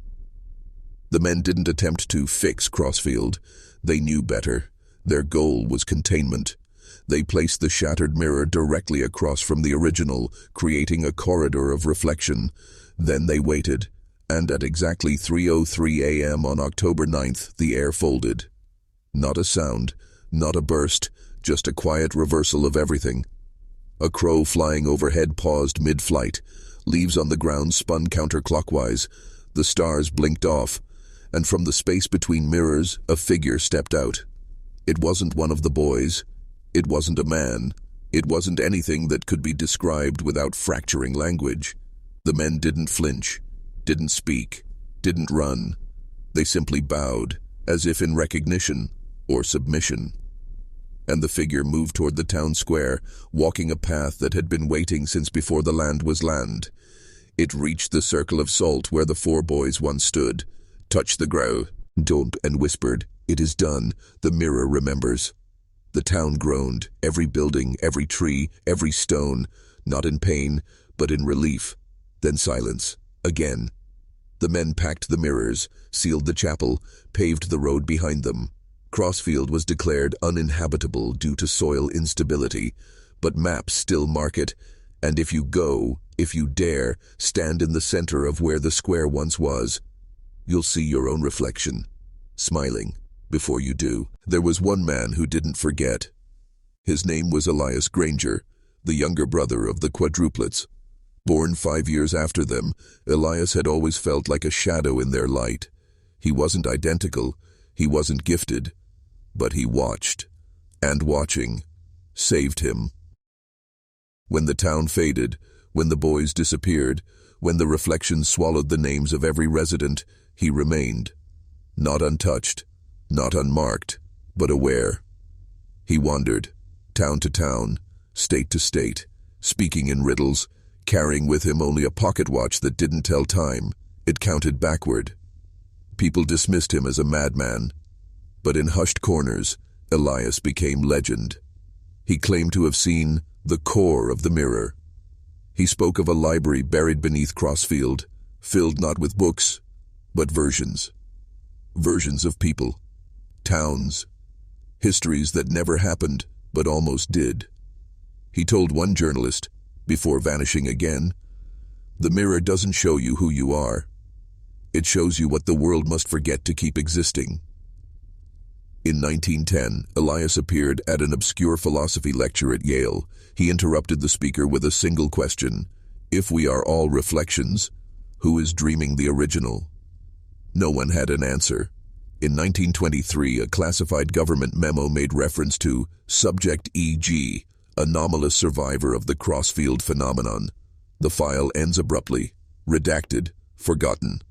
The men didn't attempt to fix Crossfield. They knew better. Their goal was containment. They placed the shattered mirror directly across from the original, creating a corridor of reflection. Then they waited, and at exactly 3:03 a.m. on October 9th, the air folded. Not a sound, not a burst, just a quiet reversal of everything. A crow flying overhead paused mid-flight. Leaves on the ground spun counterclockwise. The stars blinked off, and from the space between mirrors, a figure stepped out. It wasn't one of the boys. It wasn't a man. It wasn't anything that could be described without fracturing language. The men didn't flinch, didn't speak, didn't run. They simply bowed, as if in recognition or submission. And the figure moved toward the town square, walking a path that had been waiting since before the land was land. It reached the circle of salt where the four boys once stood, touched the ground, and whispered, "It is done. The mirror remembers." The town groaned, every building, every tree, every stone, not in pain, but in relief. Then silence, again. The men packed the mirrors, sealed the chapel, paved the road behind them. Crossfield was declared uninhabitable due to soil instability, but maps still mark it, and if you go, if you dare, stand in the center of where the square once was, you'll see your own reflection, smiling. Before you do, there was one man who didn't forget. His name was Elias Granger, the younger brother of the quadruplets. Born 5 years after them, Elias had always felt like a shadow in their light. He wasn't identical, he wasn't gifted, but he watched, and watching, saved him. When the town faded, when the boys disappeared, when the reflections swallowed the names of every resident, he remained, not untouched, not unmarked, but aware. He wandered, town to town, state to state, speaking in riddles, carrying with him only a pocket watch that didn't tell time. It counted backward. People dismissed him as a madman, but in hushed corners, Elias became legend. He claimed to have seen the core of the mirror. He spoke of a library buried beneath Crossfield, filled not with books, but versions. Versions of people, towns, histories that never happened, but almost did. He told one journalist, before vanishing again, "The mirror doesn't show you who you are. It shows you what the world must forget to keep existing." In 1910, Elias appeared at an obscure philosophy lecture at Yale. He interrupted the speaker with a single question: "If we are all reflections, who is dreaming the original?" No one had an answer. In 1923, a classified government memo made reference to subject e.g., anomalous survivor of the crossfield phenomenon. The file ends abruptly, redacted, forgotten.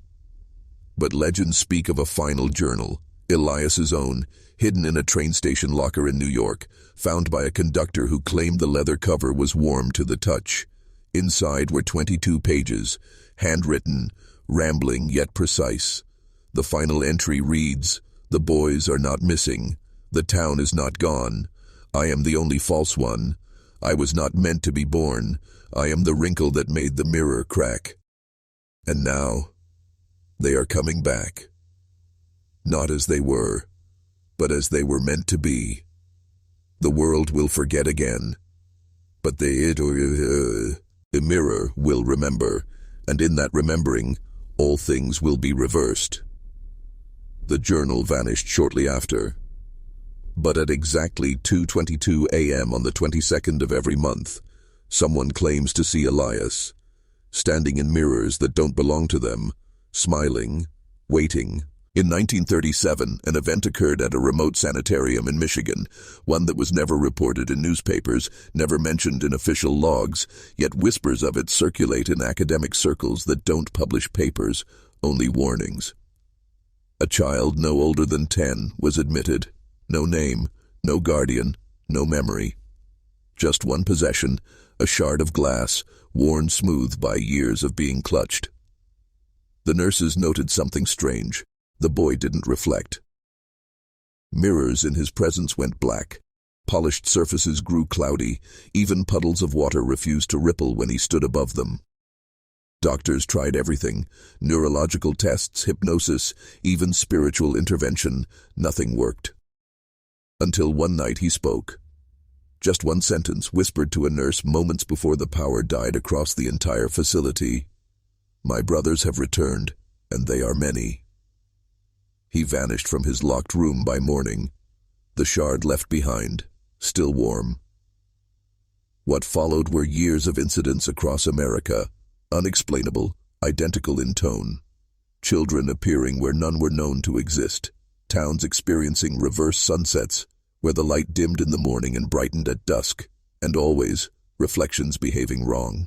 But legends speak of a final journal, Elias's own, hidden in a train station locker in New York, found by a conductor who claimed the leather cover was warm to the touch. Inside were 22 pages, handwritten, rambling yet precise. The final entry reads, "The boys are not missing. The town is not gone. I am the only false one. I was not meant to be born. I am the wrinkle that made the mirror crack." And now, they are coming back. Not as they were, but as they were meant to be. The world will forget again, but the mirror will remember, and in that remembering, all things will be reversed. The journal vanished shortly after. But at exactly 2:22 a.m. on the 22nd of every month, someone claims to see Elias, standing in mirrors that don't belong to them, smiling, waiting. In 1937, an event occurred at a remote sanitarium in Michigan, one that was never reported in newspapers, never mentioned in official logs, yet whispers of it circulate in academic circles that don't publish papers, only warnings. A child no older than 10 was admitted. No name, no guardian, no memory. Just one possession, a shard of glass, worn smooth by years of being clutched. The nurses noted something strange. The boy didn't reflect. Mirrors in his presence went black. Polished surfaces grew cloudy. Even puddles of water refused to ripple when he stood above them. Doctors tried everything. Neurological tests, hypnosis, even spiritual intervention. Nothing worked. Until one night he spoke. Just one sentence, whispered to a nurse moments before the power died across the entire facility. "My brothers have returned, and they are many." He vanished from his locked room by morning, the shard left behind, still warm. What followed were years of incidents across America, unexplainable, identical in tone. Children appearing where none were known to exist, towns experiencing reverse sunsets, where the light dimmed in the morning and brightened at dusk, and always reflections behaving wrong.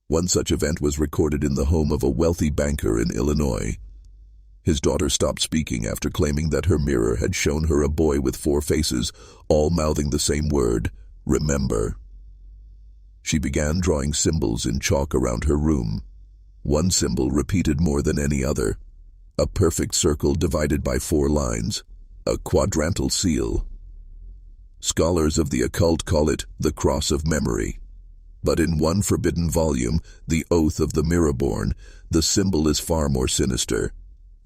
One such event was recorded in the home of a wealthy banker in Illinois. His daughter stopped speaking after claiming that her mirror had shown her a boy with 4 faces, all mouthing the same word, "remember." She began drawing symbols in chalk around her room. One symbol repeated more than any other. A perfect circle divided by 4 lines, a quadrantal seal. Scholars of the occult call it the Cross of Memory. But in one forbidden volume, The Oath of the Mirrorborn, the symbol is far more sinister.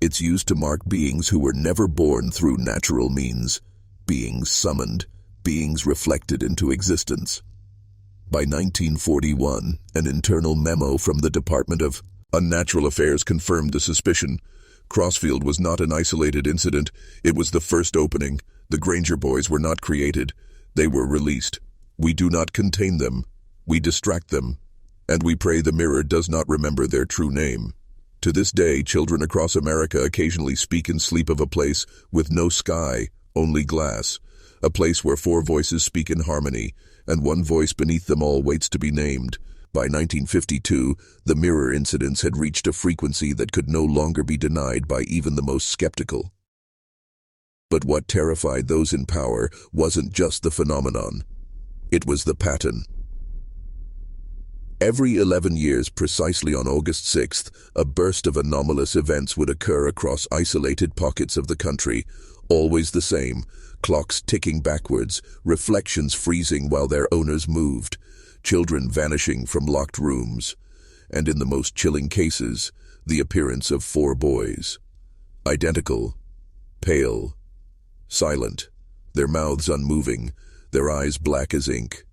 It's used to mark beings who were never born through natural means, beings summoned, beings reflected into existence. By 1941, an internal memo from the Department of Unnatural Affairs confirmed the suspicion. Crossfield was not an isolated incident. It was the first opening. The Granger boys were not created. They were released. We do not contain them. We distract them. And we pray the mirror does not remember their true name. To this day, children across America occasionally speak in sleep of a place with no sky, only glass, a place where 4 voices speak in harmony, and one voice beneath them all waits to be named. By 1952, the mirror incidents had reached a frequency that could no longer be denied by even the most skeptical. But what terrified those in power wasn't just the phenomenon. It was the pattern. Every 11 years, precisely on August 6th, a burst of anomalous events would occur across isolated pockets of the country, always the same, clocks ticking backwards, reflections freezing while their owners moved, children vanishing from locked rooms. and in the most chilling cases, the appearance of 4 boys. Identical, pale, silent, their mouths unmoving, their eyes black as ink.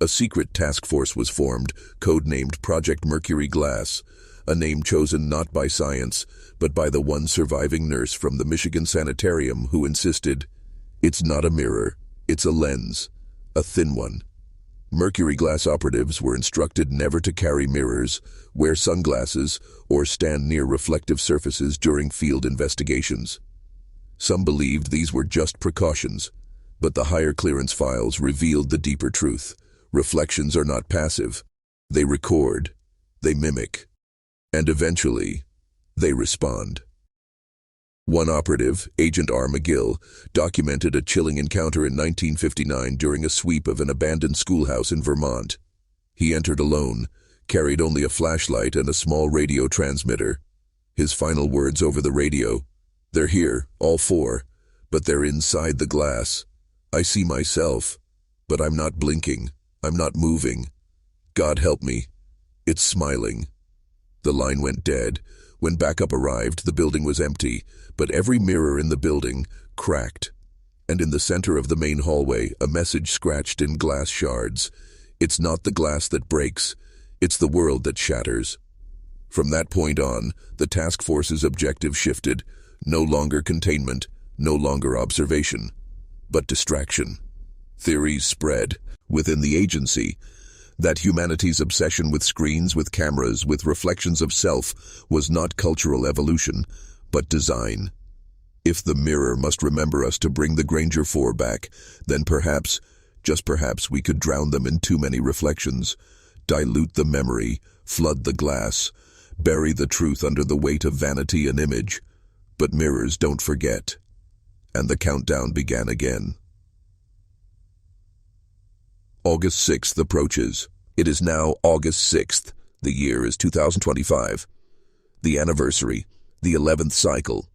A secret task force was formed, codenamed Project Mercury Glass, a name chosen not by science, but by the one surviving nurse from the Michigan sanitarium who insisted, "It's not a mirror, it's a lens, a thin one." Mercury Glass operatives were instructed never to carry mirrors, wear sunglasses, or stand near reflective surfaces during field investigations. Some believed these were just precautions, but the higher clearance files revealed the deeper truth. Reflections are not passive. They record, they mimic, and eventually, they respond. One operative, Agent R. McGill, documented a chilling encounter in 1959 during a sweep of an abandoned schoolhouse in Vermont. He entered alone, carried only a flashlight and a small radio transmitter. His final words over the radio, "They're here, all 4, but they're inside the glass. I see myself, but I'm not blinking. I'm not moving. God help me. It's smiling." The line went dead. When backup arrived, the building was empty, but every mirror in the building cracked. And in the center of the main hallway, a message scratched in glass shards. "It's not the glass that breaks, it's the world that shatters." From that point on, the task force's objective shifted. No longer containment, no longer observation, but distraction. Theories spread within the agency that humanity's obsession with screens, with cameras, with reflections of self was not cultural evolution, but design. If the mirror must remember us to bring the Granger 4 back, then perhaps, just perhaps, we could drown them in too many reflections, dilute the memory, flood the glass, bury the truth under the weight of vanity and image. But mirrors don't forget. And the countdown began again. August 6th approaches. It is now August 6th. The year is 2025. The anniversary, the 11th cycle,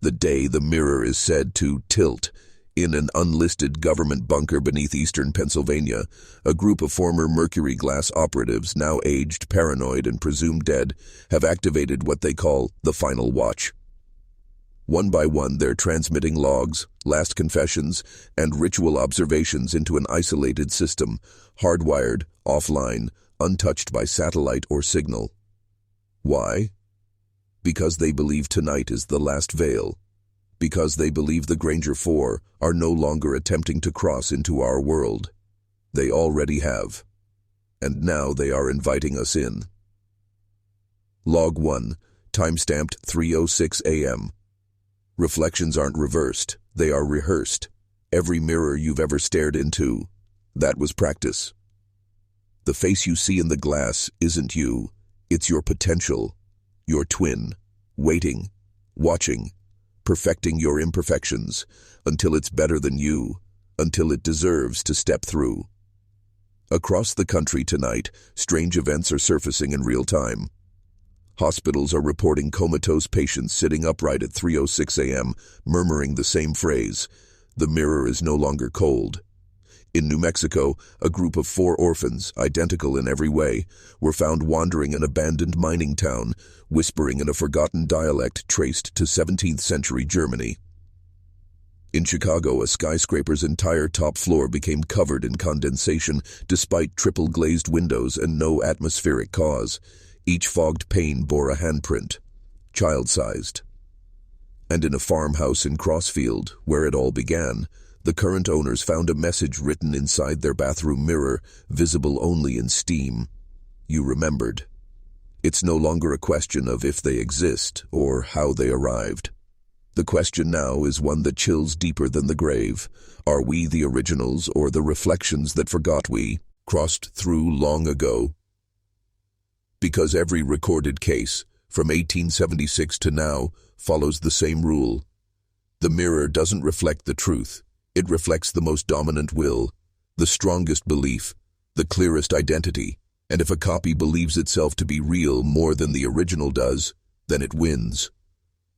the day the mirror is said to tilt. In an unlisted government bunker beneath eastern Pennsylvania, a group of former Mercury Glass operatives, now aged, paranoid, and presumed dead, have activated what they call the Final Watch. One by one, they're transmitting logs, last confessions, and ritual observations into an isolated system, hardwired, offline, untouched by satellite or signal. Why? Because they believe tonight is the last veil. Because they believe the Granger 4 are no longer attempting to cross into our world. They already have. And now they are inviting us in. Log 1, timestamped 3:06 a.m. Reflections aren't reversed, they are rehearsed. Every mirror you've ever stared into, that was practice. The face you see in the glass isn't you, it's your potential, your twin, waiting, watching, perfecting your imperfections, until it's better than you, until it deserves to step through. Across the country tonight, strange events are surfacing in real time. Hospitals are reporting comatose patients sitting upright at 3:06 a.m., murmuring the same phrase, "The mirror is no longer cold." In New Mexico, a group of 4 orphans, identical in every way, were found wandering an abandoned mining town, whispering in a forgotten dialect traced to 17th century Germany. In Chicago, a skyscraper's entire top floor became covered in condensation despite triple glazed windows and no atmospheric cause. Each fogged pane bore a handprint, child-sized. And in a farmhouse in Crossfield, where it all began, the current owners found a message written inside their bathroom mirror, visible only in steam. You remembered. It's no longer a question of if they exist or how they arrived. The question now is one that chills deeper than the grave. Are we the originals or the reflections that forgot we crossed through long ago? Because every recorded case, from 1876 to now, follows the same rule. The mirror doesn't reflect the truth. It reflects the most dominant will, the strongest belief, the clearest identity. And if a copy believes itself to be real more than the original does, then it wins.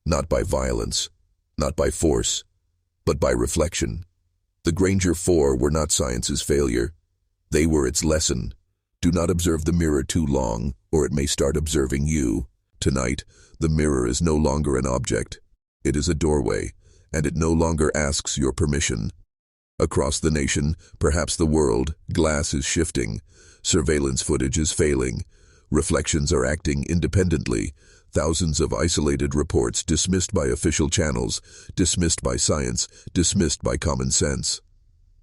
Not by violence, not by force, but by reflection. The Granger 4 were not science's failure. They were its lesson. Do not observe the mirror too long, or it may start observing you. Tonight, the mirror is no longer an object. It is a doorway, and it no longer asks your permission. Across the nation, perhaps the world, glass is shifting. Surveillance footage is failing. Reflections are acting independently. Thousands of isolated reports dismissed by official channels, dismissed by science, dismissed by common sense.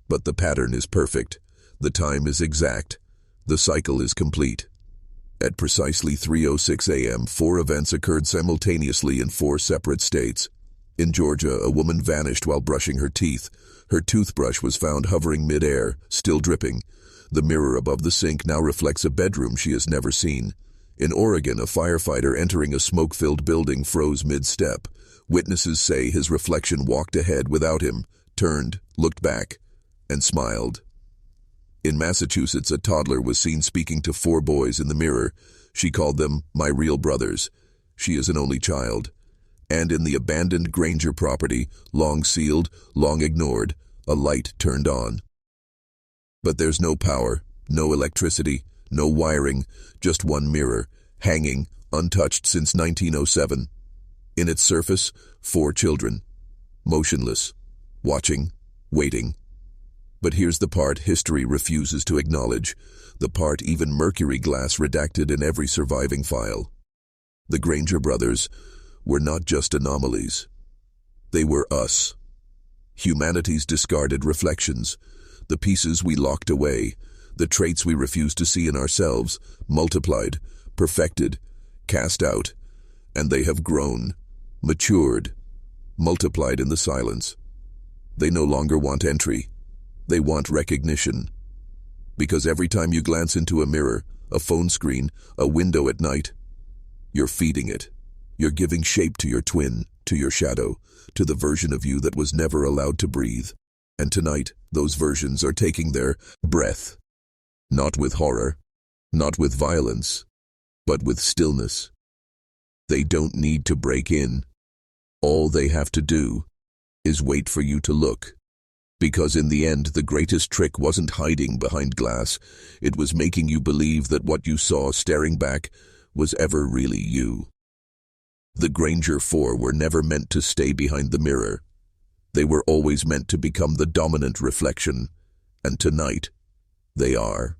But the pattern is perfect. The time is exact. The cycle is complete. At precisely 3:06 a.m., 4 events occurred simultaneously in 4 separate states. In Georgia, a woman vanished while brushing her teeth. Her toothbrush was found hovering mid-air, still dripping. The mirror above the sink now reflects a bedroom she has never seen. In Oregon, a firefighter entering a smoke-filled building froze mid-step. Witnesses say his reflection walked ahead without him, turned, looked back, and smiled. In Massachusetts, a toddler was seen speaking to 4 boys in the mirror. She called them "my real brothers." She is an only child. And in the abandoned Granger property, long sealed, long ignored, a light turned on. But there's no power, no electricity, no wiring, just one mirror, hanging, untouched since 1907. In its surface, 4 children, motionless, watching, waiting. But here's the part history refuses to acknowledge, the part even mercury glass redacted in every surviving file. The Granger brothers were not just anomalies. They were us. Humanity's discarded reflections, the pieces we locked away, the traits we refused to see in ourselves, multiplied, perfected, cast out, and they have grown, matured, multiplied in the silence. They no longer want entry. They want recognition. Because every time you glance into a mirror, a phone screen, a window at night, you're feeding it. You're giving shape to your twin, to your shadow, to the version of you that was never allowed to breathe. And tonight, those versions are taking their breath. Not with horror, not with violence, but with stillness. They don't need to break in. All they have to do is wait for you to look. Because in the end, the greatest trick wasn't hiding behind glass. It was making you believe that what you saw staring back was ever really you. The Granger 4 were never meant to stay behind the mirror. They were always meant to become the dominant reflection. And tonight, they are.